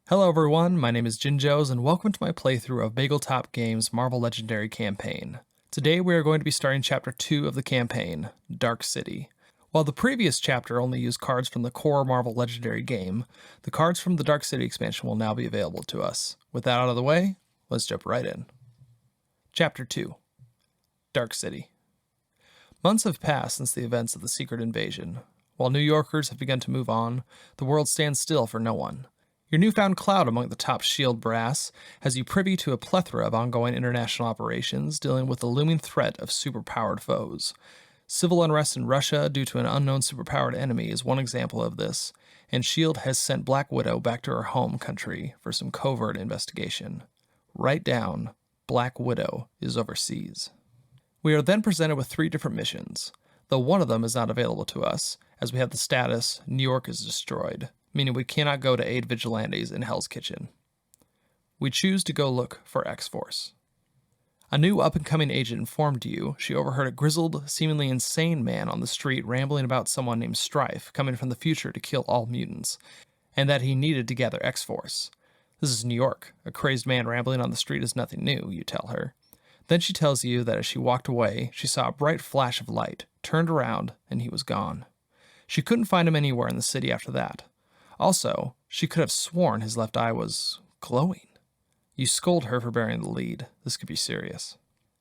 Hello everyone, my name is Jinjos and welcome to my playthrough of Bageltop Games' Marvel Legendary campaign. Today we are going to be starting Chapter 2 of the campaign, Dark City. While the previous chapter only used cards from the core Marvel Legendary game, the cards from the Dark City expansion will now be available to us. With that out of the way, let's jump right in. Chapter 2, Dark City. Months have passed since the events of the Secret Invasion. While New Yorkers have begun to move on, the world stands still for no one. Your newfound clout among the top shield brass has you privy to a plethora of ongoing international operations dealing with the looming threat of superpowered foes. Civil unrest in Russia due to an unknown superpowered enemy is one example of this, and S.H.I.E.L.D. has sent Black Widow back to her home country for some covert investigation. Write down, Black Widow is overseas. We are then presented with 3 different missions, though one of them is not available to us, as we have the status, New York is destroyed, meaning we cannot go to aid vigilantes in Hell's Kitchen. We choose to go look for X-Force. A new up-and-coming agent informed you she overheard a grizzled, seemingly insane man on the street rambling about someone named Stryfe coming from the future to kill all mutants, and that he needed to gather X-Force. This is New York. A crazed man rambling on the street is nothing new, you tell her. Then she tells you that as she walked away, she saw a bright flash of light, turned around, and he was gone. She couldn't find him anywhere in the city after that. Also, she could have sworn his left eye was glowing. You scold her for bearing the lead. This could be serious.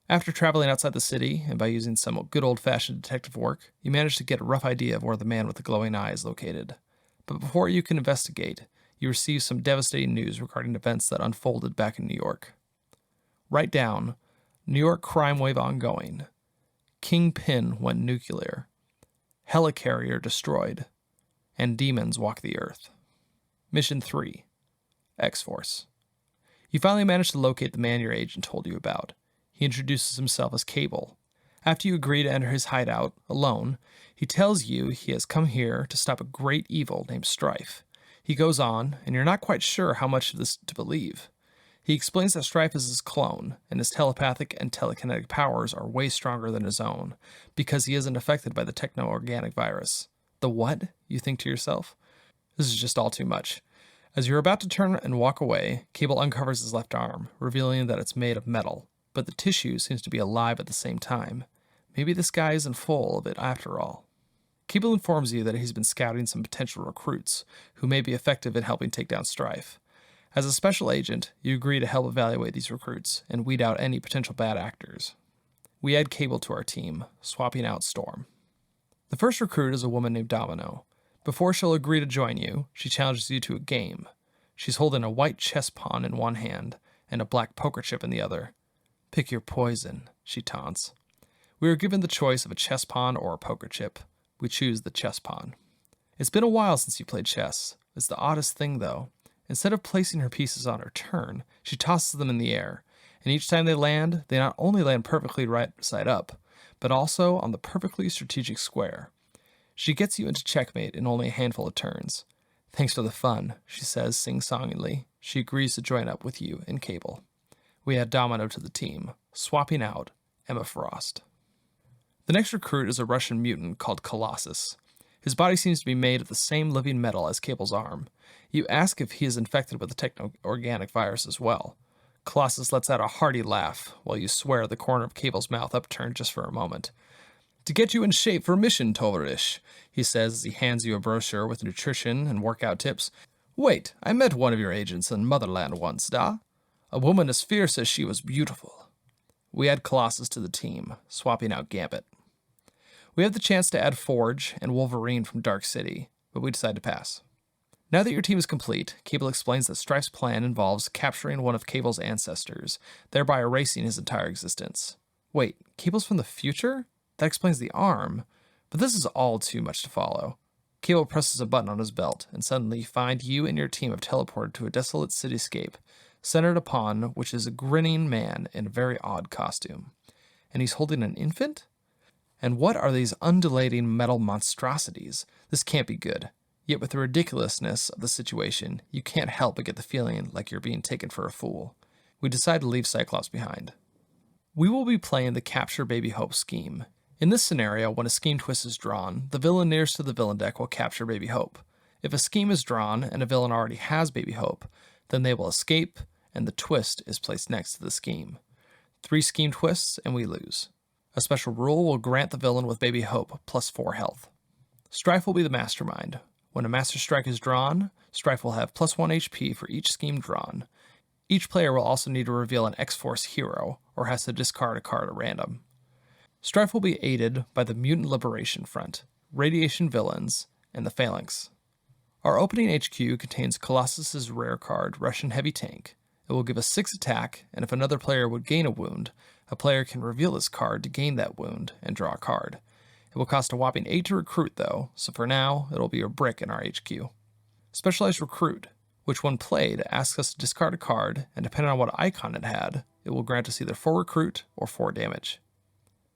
After traveling outside the city, and by using some good old-fashioned detective work, you manage to get a rough idea of where the man with the glowing eye is located. But before you can investigate, you receive some devastating news regarding events that unfolded back in New York. Write down, New York crime wave ongoing. Kingpin went nuclear. Helicarrier destroyed. And demons walk the earth. Mission 3. X-Force. You finally manage to locate the man your agent told you about. He introduces himself as Cable. After you agree to enter his hideout, alone, he tells you he has come here to stop a great evil named Stryfe. He goes on, and you're not quite sure how much of this to believe. He explains that Stryfe is his clone, and his telepathic and telekinetic powers are way stronger than his own, because he isn't affected by the techno-organic virus. The what? You think to yourself. This is just all too much. As you're about to turn and walk away, Cable uncovers his left arm, revealing that it's made of metal, but the tissue seems to be alive at the same time. Maybe this guy isn't full of it after all. Cable informs you that he's been scouting some potential recruits, who may be effective in helping take down Stryfe. As a special agent, you agree to help evaluate these recruits and weed out any potential bad actors. We add Cable to our team, swapping out Storm. The first recruit is a woman named Domino. Before she'll agree to join you, she challenges you to a game. She's holding a white chess pawn in one hand and a black poker chip in the other. Pick your poison, she taunts. We are given the choice of a chess pawn or a poker chip. We choose the chess pawn. It's been a while since you played chess. It's the oddest thing, though. Instead of placing her pieces on her turn, she tosses them in the air, and each time they not only land perfectly right side up, but also on the perfectly strategic square. She gets you into checkmate in only a handful of turns. Thanks for the fun, she says sing-songingly. She agrees to join up with you and Cable. We add Domino to the team, swapping out Emma Frost. The next recruit is a Russian mutant called Colossus. His body seems to be made of the same living metal as Cable's arm. You ask if he is infected with the techno-organic virus as well. Colossus lets out a hearty laugh, while you swear the corner of Cable's mouth upturned just for a moment. To get you in shape for mission, Tovarish, he says as he hands you a brochure with nutrition and workout tips. Wait, I met one of your agents in Motherland once, da? A woman as fierce as she was beautiful. We add Colossus to the team, swapping out Gambit. We have the chance to add Forge and Wolverine from Dark City, but we decide to pass. Now that your team is complete, Cable explains that Stryfe's plan involves capturing one of Cable's ancestors, thereby erasing his entire existence. Wait, Cable's from the future? That explains the arm, but this is all too much to follow. Cable presses a button on his belt, and suddenly you find you and your team have teleported to a desolate cityscape, centered upon which is a grinning man in a very odd costume. And he's holding an infant? And what are these undulating metal monstrosities? This can't be good. Yet with the ridiculousness of the situation, you can't help but get the feeling like you're being taken for a fool. We decide to leave Cyclops behind. We will be playing the Capture Baby Hope scheme. In this scenario, when a scheme twist is drawn, the villain nearest to the villain deck will capture Baby Hope. If a scheme is drawn and a villain already has Baby Hope, Then they will escape, and the twist is placed next to the scheme. 3 scheme twists, and we lose. A special rule will grant the villain with Baby Hope plus 4 health. Stryfe will be the mastermind. When a Master Strike is drawn, Stryfe will have plus 1 HP for each scheme drawn. Each player will also need to reveal an X-Force hero, or has to discard a card at random. Stryfe will be aided by the Mutant Liberation Front, Radiation Villains, and the Phalanx. Our opening HQ contains Colossus' rare card, Russian Heavy Tank. It will give us 6 attack, and if another player would gain a wound, a player can reveal this card to gain that wound and draw a card. It will cost a whopping 8 to recruit though, so for now, it'll be a brick in our HQ. Specialized Recruit, which when played asks us to discard a card, and depending on what icon it had, it will grant us either 4 recruit or 4 damage.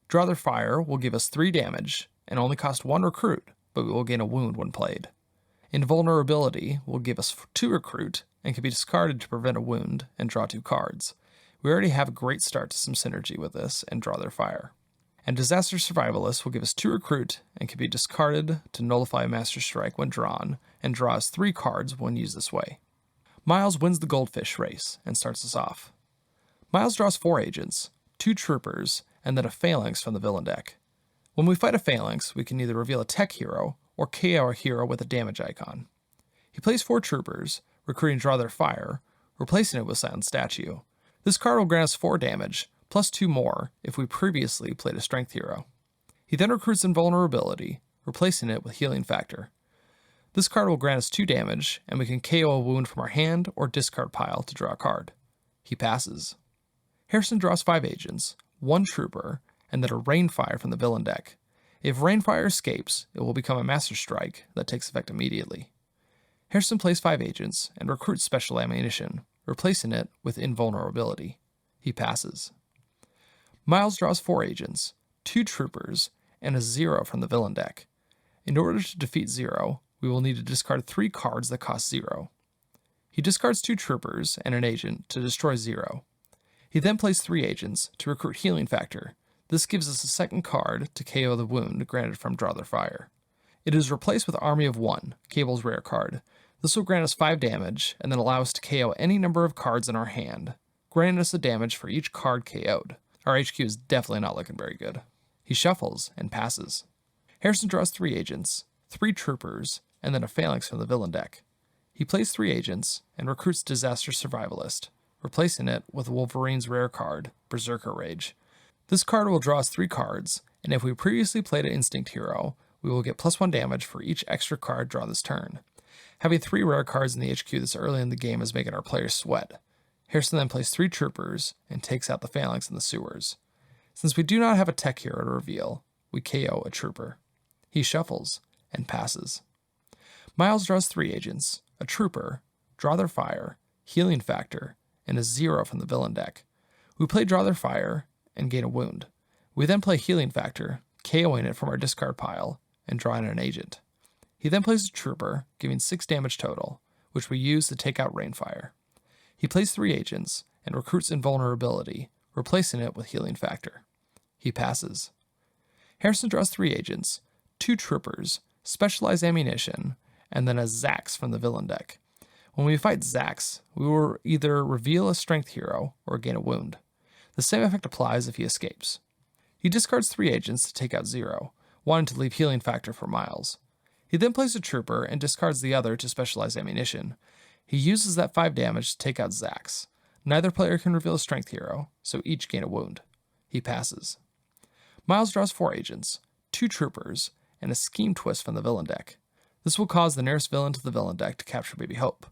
Draw Their Fire will give us 3 damage, and only cost 1 recruit, but we will gain a wound when played. Invulnerability will give us 2 recruit, and can be discarded to prevent a wound and draw 2 cards. We already have a great start to some synergy with this and Draw Their Fire. And Disaster Survivalist will give us 2 recruit and can be discarded to nullify a Master Strike when drawn, and draw us 3 cards when used this way. Miles wins the Goldfish race and starts us off. Miles draws 4 agents, 2 troopers, and then a Phalanx from the villain deck. When we fight a Phalanx, we can either reveal a tech hero or KO a hero with a damage icon. He plays 4 troopers, recruiting Draw Their Fire, replacing it with Silent Statue. This card will grant us 4 damage, plus 2 more if we previously played a Strength hero. He then recruits Invulnerability, replacing it with Healing Factor. This card will grant us 2 damage, and we can KO a wound from our hand or discard pile to draw a card. He passes. Harrison draws 5 agents, 1 trooper, and then a Rainfire from the villain deck. If Rainfire escapes, it will become a Master Strike that takes effect immediately. Harrison plays 5 agents and recruits Special Ammunition, replacing it with Invulnerability. He passes. Miles draws 4 agents, 2 troopers, and a Zero from the villain deck. In order to defeat Zero, we will need to discard 3 cards that cost 0. He discards 2 troopers and an agent to destroy Zero. He then plays 3 agents to recruit Healing Factor. This gives us a second card to KO the wound granted from Draw Their Fire. It is replaced with Army of 1, Cable's rare card. This will grant us 5 damage, and then allow us to KO any number of cards in our hand, granting us a damage for each card KO'd. Our HQ is definitely not looking very good. He shuffles and passes. Harrison draws 3 agents, 3 troopers, and then a Phalanx from the villain deck. He plays 3 agents and recruits Disaster Survivalist, replacing it with Wolverine's rare card, Berserker Rage. This card will draw us 3 cards, and if we previously played an Instinct hero, we will get plus 1 damage for each extra card drawn this turn. Having 3 rare cards in the HQ this early in the game is making our players sweat. Harrison then plays 3 troopers and takes out the Phalanx in the sewers. Since we do not have a tech hero to reveal, we KO a trooper. He shuffles and passes. Miles draws 3 agents, a trooper, Draw Their Fire, Healing Factor, and a Zero from the villain deck. We play Draw Their Fire and gain a wound. We then play Healing Factor, KOing it from our discard pile, and drawing an agent. He then plays a trooper, giving 6 damage total, which we use to take out Rainfire. He plays 3 agents and recruits Invulnerability, replacing it with Healing Factor. He passes. Harrison draws 3 agents, 2 troopers, Specialized Ammunition, and then a Zax from the villain deck. When we fight Zax, we will either reveal a Strength hero or gain a wound. The same effect applies if he escapes. He discards 3 agents to take out Zero, wanting to leave Healing Factor for Miles. He then plays a trooper and discards the other to Specialized Ammunition. He uses that 5 damage to take out Zax. Neither player can reveal a Strength hero, so each gain a wound. He passes. Miles draws 4 agents, 2 troopers, and a Scheme Twist from the villain deck. This will cause the nearest villain to the villain deck to capture Baby Hope.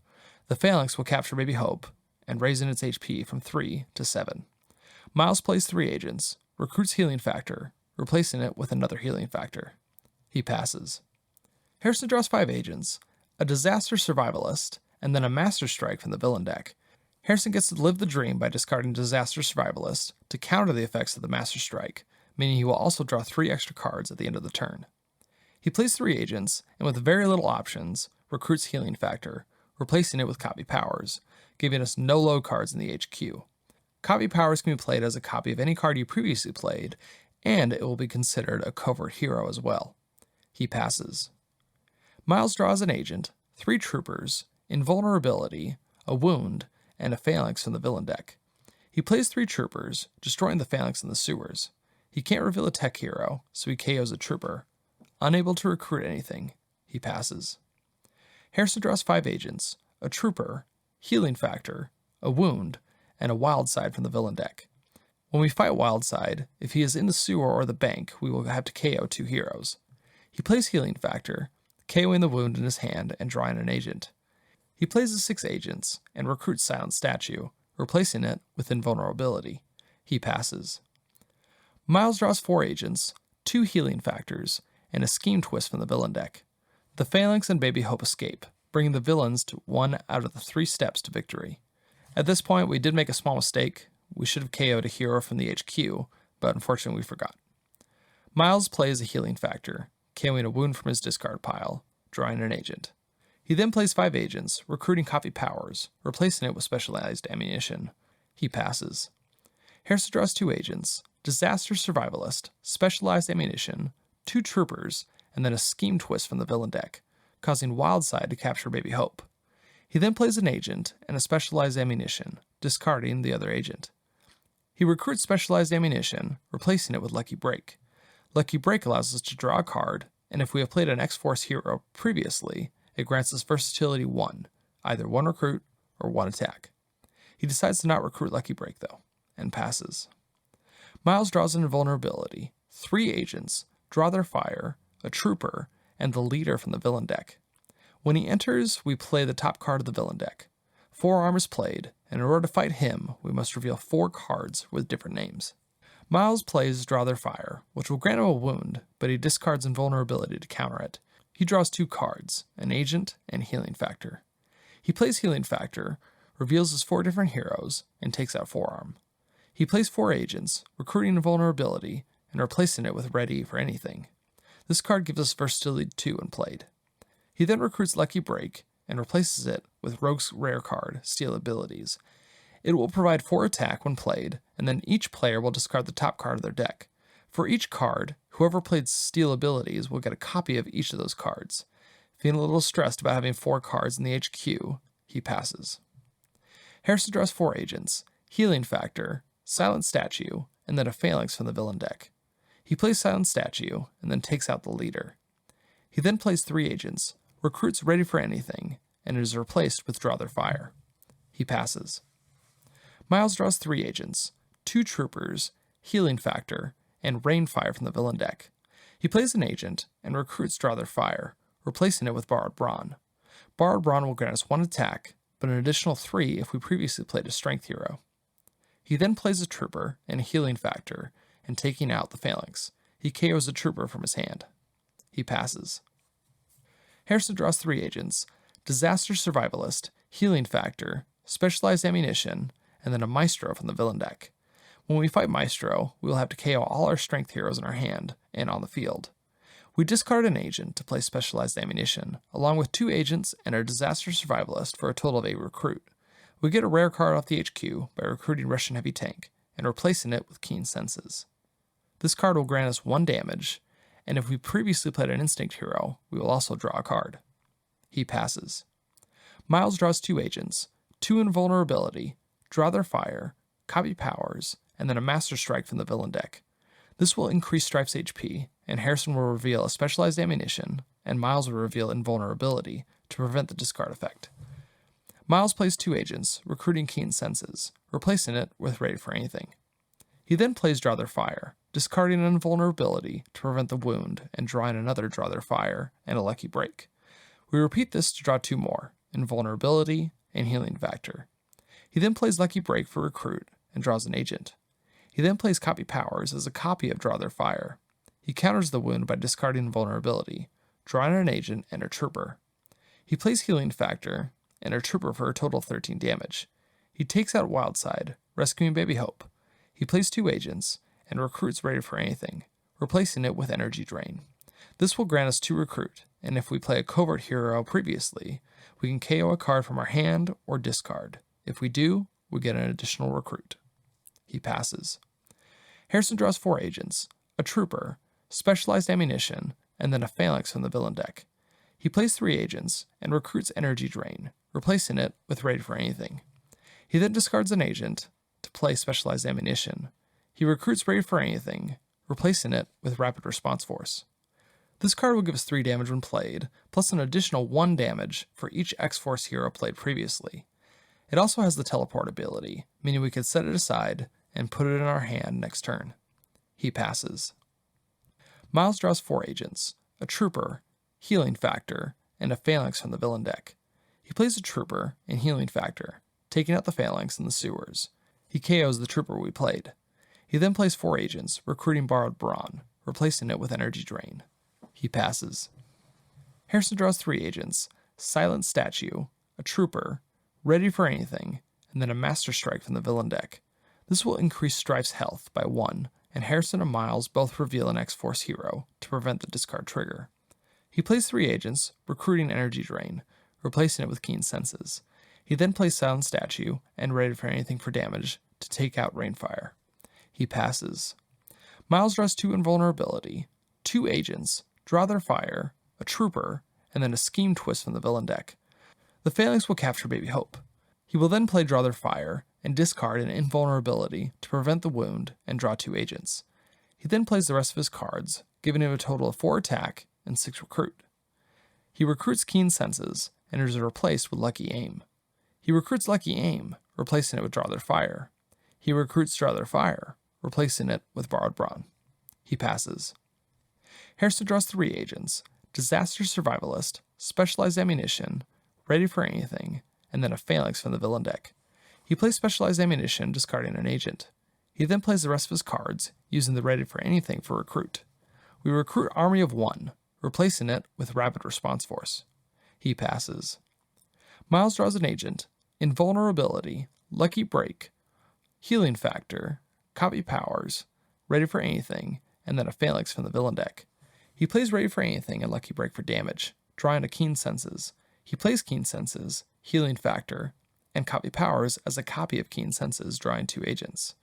The Phalanx will capture Baby Hope, and raising its HP from 3 to 7. Miles plays 3 agents, recruits Healing Factor, replacing it with another Healing Factor. He passes. Harrison draws 5 agents, a Disaster Survivalist, and then a Master Strike from the villain deck. Harrison gets to live the dream by discarding Disaster Survivalist to counter the effects of the Master Strike, meaning he will also draw 3 extra cards at the end of the turn. He plays 3 agents, and with very little options, recruits Healing Factor, replacing it with Copy Powers, giving us no load cards in the HQ. Copy Powers can be played as a copy of any card you previously played, and it will be considered a covert hero as well. He passes. Miles draws an agent, 3 troopers, Invulnerability, a wound, and a Phalanx from the villain deck. He plays 3 troopers, destroying the Phalanx in the sewers. He can't reveal a tech hero, so he KOs a trooper. Unable to recruit anything, he passes. Harrison draws 5 agents, a trooper, healing factor, a wound, and a wild side from the villain deck. When we fight wild side, if he is in the sewer or the bank, we will have to KO 2 heroes. He plays healing factor, KOing the wound in his hand and drawing an agent. He plays the 6 agents and recruits Silent Statue, replacing it with invulnerability. He passes. Miles draws 4 agents, 2 healing factors, and a scheme twist from the villain deck. The Phalanx and Baby Hope escape, bringing the villains to 1 out of the 3 steps to victory. At this point, we did make a small mistake. We should have KO'd a hero from the HQ, but unfortunately we forgot. Miles plays a healing factor, KOing a wound from his discard pile, drawing an agent. He then plays 5 agents, recruiting copy powers, replacing it with specialized ammunition. He passes. Harrison draws 2 agents, Disaster Survivalist, specialized ammunition, 2 troopers, and then a scheme twist from the villain deck, causing Wildside to capture Baby Hope. He then plays an agent and a specialized ammunition, discarding the other agent. He recruits specialized ammunition, replacing it with Lucky Break. Lucky Break allows us to draw a card, and if we have played an X-Force hero previously, it grants us versatility 1, either 1 recruit or 1 attack. He decides to not recruit Lucky Break though, and passes. Miles draws an invulnerability, 3 agents, draw their fire, a trooper, and the leader from the villain deck. When he enters, we play the top card of the villain deck. Forearm is played, and in order to fight him, we must reveal 4 cards with different names. Miles plays Draw Their Fire, which will grant him a wound, but he discards invulnerability to counter it. He draws 2 cards, an agent and healing factor. He plays healing factor, reveals his 4 different heroes, and takes out Forearm. He plays 4 agents, recruiting invulnerability, and replacing it with Ready for Anything. This card gives us versatility 2 when played. He then recruits Lucky Break and replaces it with Rogue's rare card, Steal Abilities. It will provide 4 attack when played, and then each player will discard the top card of their deck. For each card, whoever played Steal Abilities will get a copy of each of those cards. Feeling a little stressed about having 4 cards in the HQ, he passes. Harrison draws 4 agents, Healing Factor, Silent Statue, and then a Phalanx from the villain deck. He plays Silent Statue, and then takes out the leader. He then plays 3 agents, recruits Ready for Anything, and is replaced with Draw Their Fire. He passes. Miles draws 3 agents, 2 troopers, Healing Factor, and Rainfire from the villain deck. He plays an agent and recruits Draw Their Fire, replacing it with Borrowed Brawn. Borrowed Brawn will grant us 1 attack, but an additional 3 if we previously played a Strength hero. He then plays a trooper and a Healing Factor, and taking out the Phalanx, he KOs a trooper from his hand. He passes. Harrison draws 3 agents, Disaster Survivalist, Healing Factor, Specialized Ammunition, and then a Maestro from the villain deck. When we fight Maestro, we will have to KO all our Strength heroes in our hand and on the field. We discard an agent to play Specialized Ammunition, along with 2 agents and a Disaster Survivalist for a total of 8 recruit. We get a rare card off the HQ by recruiting Russian Heavy Tank and replacing it with Keen Senses. This card will grant us 1 damage, and if we previously played an Instinct hero, we will also draw a card. He passes. Miles draws 2 agents, 2 invulnerability, Draw Their Fire, copy powers, and then a Master Strike from the villain deck. This will increase Stryfe's HP, and Harrison will reveal a Specialized Ammunition, and Miles will reveal invulnerability to prevent the discard effect. Miles plays 2 agents, recruiting Keen Senses, replacing it with Ready for Anything. He then plays Draw Their Fire, discarding an invulnerability to prevent the wound, and drawing another Draw Their Fire and a Lucky Break. We repeat this to draw 2 more, invulnerability and Healing Factor. He then plays Lucky Break for recruit and draws an agent. He then plays Copy Powers as a copy of Draw Their Fire. He counters the wound by discarding invulnerability, drawing an agent and a trooper. He plays Healing Factor and a trooper for a total of 13 damage. He takes out Wildside, rescuing Baby Hope. He plays 2 agents and recruits Ready for Anything, replacing it with Energy Drain. This will grant us 2 recruit, and if we play a covert hero previously, we can KO a card from our hand or discard. If we do, we get an additional recruit. He passes. Harrison draws 4 agents, a trooper, specialized ammunition, and then a Phalanx from the villain deck. He plays 3 agents and recruits Energy Drain, replacing it with Ready for Anything. He then discards an agent to play Specialized Ammunition. He recruits Ready for Anything, replacing it with Rapid Response Force. This card will give us 3 damage when played, plus an additional 1 damage for each X-Force hero played previously. It also has the Teleport ability, meaning we could set it aside and put it in our hand next turn. He passes. Miles draws 4 agents, a Trooper, Healing Factor, and a Phalanx from the villain deck. He plays a Trooper and Healing Factor, taking out the Phalanx in the sewers. He KOs the Trooper we played. He then plays 4 agents, recruiting Borrowed Brawn, replacing it with Energy Drain. He passes. Harrison draws 3 agents, Silent Statue, a Trooper, Ready for Anything, and then a Master Strike from the villain deck. This will increase Stryfe's health by 1, and Harrison and Miles both reveal an X-Force hero to prevent the discard trigger. He plays 3 agents, recruiting Energy Drain, replacing it with Keen Senses. He then plays Silent Statue and Ready for Anything for damage to take out Rainfire. He passes. Miles draws 2 Invulnerability, 2 agents, Draw Their Fire, a Trooper, and then a Scheme Twist from the villain deck. The Phalanx will capture Baby Hope. He will then play Draw Their Fire and discard an Invulnerability to prevent the wound and draw 2 agents. He then plays the rest of his cards, giving him a total of 4 attack and 6 recruit. He recruits Keen Senses and is replaced with Lucky Aim. He recruits Lucky Aim, replacing it with Draw Their Fire. He recruits Draw Their Fire, replacing it with Borrowed Brawn. He passes. Harrison draws 3 agents, Disaster Survivalist, Specialized Ammunition, Ready for Anything, and then a Phalanx from the villain deck. He plays Specialized Ammunition, discarding an agent. He then plays the rest of his cards, using the Ready for Anything for recruit. We recruit Army of 1, replacing it with Rapid Response Force. He passes. Miles draws an agent, Invulnerability, Lucky Break, Healing Factor, Copy Powers, Ready for Anything, and then a Phalanx from the villain deck. He plays Ready for Anything and Lucky Break for damage, drawing a Keen Senses. He plays Keen Senses, Healing Factor, and Copy Powers as a copy of Keen Senses, drawing 2 agents.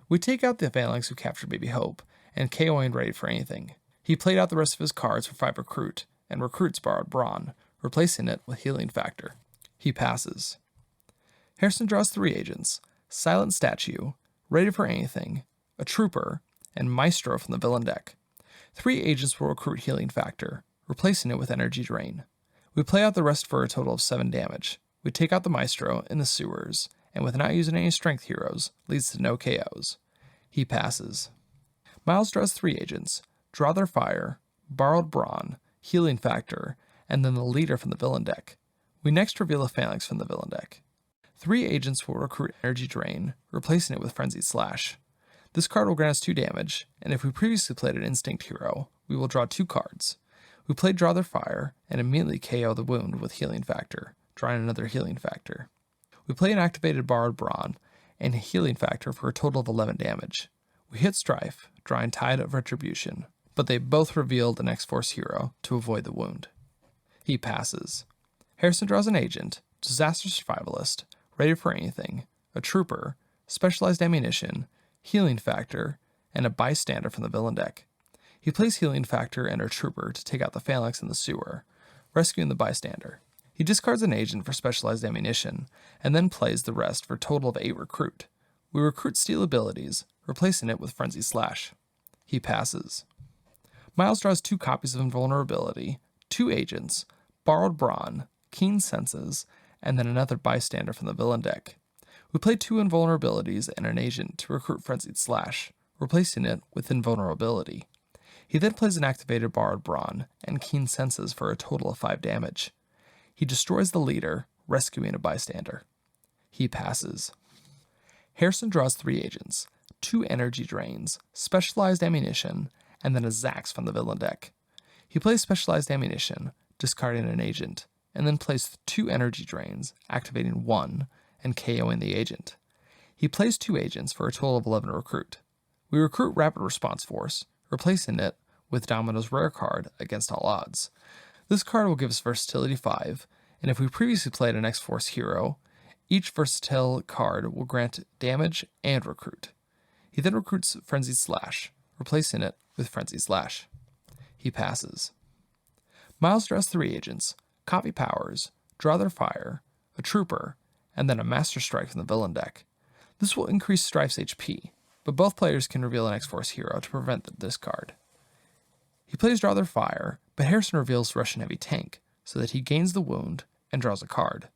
We take out the Phalanx who captured Baby Hope, and KOing Ready for Anything. He played out the rest of his cards for 5 recruit, and recruits Borrowed Brawn, replacing it with Healing Factor. He passes. Harrison draws 3 agents, Silent Statue, Ready for Anything, a Trooper, and Maestro from the villain deck. 3 agents will recruit Healing Factor, replacing it with Energy Drain. We play out the rest for a total of 7 damage. We take out the Maestro in the sewers, and with not using any strength heroes, leads to no KOs. He passes. Miles draws 3 agents, Draw Their Fire, Borrowed Brawn, Healing Factor, and then the leader from the villain deck. We next reveal a Phalanx from the villain deck. 3 agents will recruit Energy Drain, replacing it with Frenzied Slash. This card will grant us 2 damage, and if we previously played an Instinct hero, we will draw 2 cards. We play Draw Their Fire, and immediately KO the wound with Healing Factor, drawing another Healing Factor. We play an activated Borrowed Brawn, and a Healing Factor for a total of 11 damage. We hit Stryfe, drawing Tide of Retribution, but they both revealed an X-Force hero to avoid the wound. He passes. Harrison draws an agent, Disaster Survivalist, Ready for Anything, a Trooper, Specialized Ammunition, Healing Factor, and a Bystander from the villain deck. He plays Healing Factor and a Trooper to take out the Phalanx in the sewer, rescuing the Bystander. He discards an agent for Specialized Ammunition, and then plays the rest for a total of 8 recruit. We recruit Steal abilities, replacing it with Frenzy Slash. He passes. Miles draws 2 copies of Invulnerability, 2 agents, Borrowed Brawn, Keen Senses, and then another Bystander from the villain deck. We play 2 Invulnerabilities and an agent to recruit Frenzied Slash, replacing it with Invulnerability. He then plays an activated Borrowed Brawn and Keen Senses for a total of 5 damage. He destroys the leader, rescuing a Bystander. He passes. Harrison draws 3 agents, 2 Energy Drains, Specialized Ammunition, and then a Zax from the villain deck. He plays Specialized Ammunition, discarding an agent, and then plays 2 Energy Drains, activating 1, and KOing the agent. He plays 2 agents for a total of 11 recruit. We recruit Rapid Response Force, replacing it with Domino's rare card Against All Odds. This card will give us Versatility 5, and if we previously played an X-Force hero, each versatile card will grant damage and recruit. He then recruits Frenzied Slash, replacing it with Frenzied Slash. He passes. Miles draws 3 agents, copy powers, draw their fire, a trooper, and then a Master Strike from the villain deck. This will increase Stryfe's HP, but both players can reveal an X-Force hero to prevent the discard. He plays Draw Their Fire, but Harrison reveals Russian Heavy Tank, so that he gains the wound and draws a card.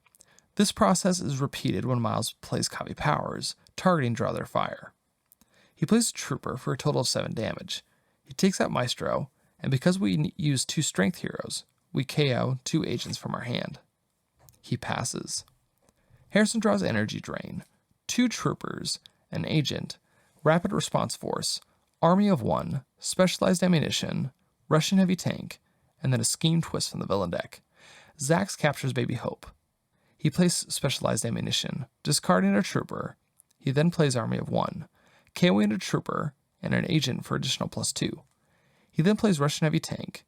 This process is repeated when Miles plays Copy Powers, targeting Draw Their Fire. He plays a Trooper for a total of 7 damage. He takes out Maestro, and because we use 2 Strength heroes, we KO 2 agents from our hand. He passes. Harrison draws Energy Drain, 2 Troopers, an Agent, Rapid Response Force, Army of 1, Specialized Ammunition, Russian Heavy Tank, and then a Scheme Twist from the villain deck. Zax captures Baby Hope. He plays Specialized Ammunition, discarding a Trooper. He then plays Army of 1, KOing a Trooper and an Agent for additional +2. He then plays Russian Heavy Tank,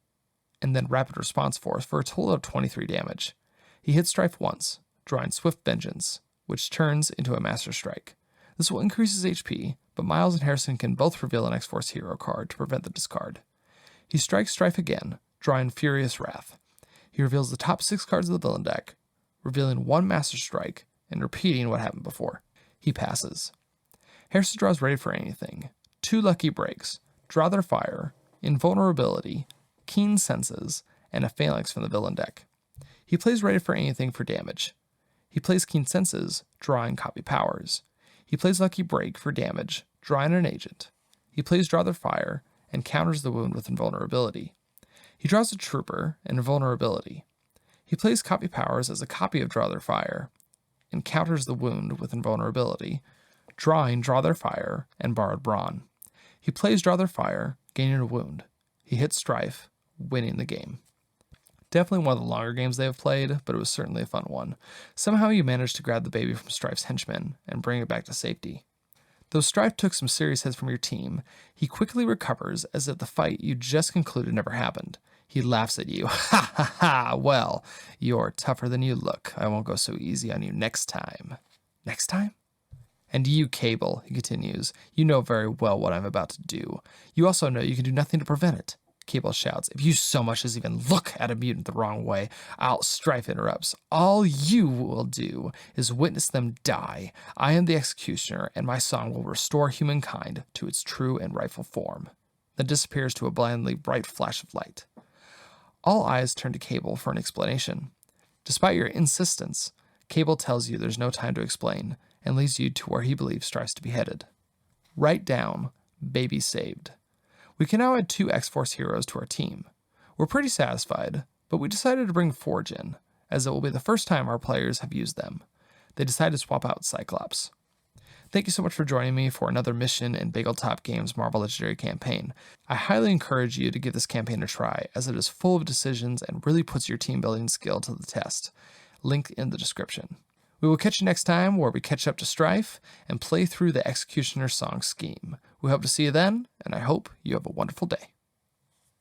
and then Rapid Response Force for a total of 23 damage. He hits Stryfe once, drawing Swift Vengeance, which turns into a Master Strike. This will increase his HP, but Miles and Harrison can both reveal an X-Force hero card to prevent the discard. He strikes Stryfe again, drawing Furious Wrath. He reveals the top 6 cards of the villain deck, revealing 1 Master Strike, and repeating what happened before. He passes. Harrison draws Ready for Anything, 2 Lucky Breaks, Draw Their Fire, Invulnerability, Keen Senses, and a Phalanx from the villain deck. He plays Ready for Anything for damage. He plays Keen Senses, drawing Copy Powers. He plays Lucky Break for damage, drawing an Agent. He plays Draw Their Fire, and counters the wound with Invulnerability. He draws a Trooper and Invulnerability. He plays Copy Powers as a copy of Draw Their Fire, and counters the wound with Invulnerability, drawing Draw Their Fire and Borrowed Brawn. He plays Draw Their Fire, gaining a wound. He hits Stryfe, winning the game. Definitely one of the longer games they have played, but it was certainly a fun one. Somehow you managed to grab the baby from Stryfe's henchmen and bring it back to safety. Though Stryfe took some serious hits from your team, he quickly recovers as if the fight you just concluded never happened. He laughs at you. Ha ha ha! Well, you're tougher than you look. I won't go so easy on you next time. Next time? And you, Cable, he continues, you know very well what I'm about to do. You also know you can do nothing to prevent it. Cable shouts, if you so much as even look at a mutant the wrong way, Stryfe interrupts. All you will do is witness them die. I am the executioner, and my song will restore humankind to its true and rightful form. Then disappears to a blindly bright flash of light. All eyes turn to Cable for an explanation. Despite your insistence, Cable tells you there's no time to explain, and leads you to where he believes Stryfe's to be headed. Write down, baby saved. We can now add 2 X-Force heroes to our team. We're pretty satisfied, but we decided to bring Forge in, as it will be the first time our players have used them. They decided to swap out Cyclops. Thank you so much for joining me for another mission in Bageltop Games' Marvel Legendary campaign. I highly encourage you to give this campaign a try, as it is full of decisions and really puts your team building skill to the test. Link in the description. We will catch you next time, where we catch up to Stryfe and play through the Executioner's Song scheme. We hope to see you then, and I hope you have a wonderful day.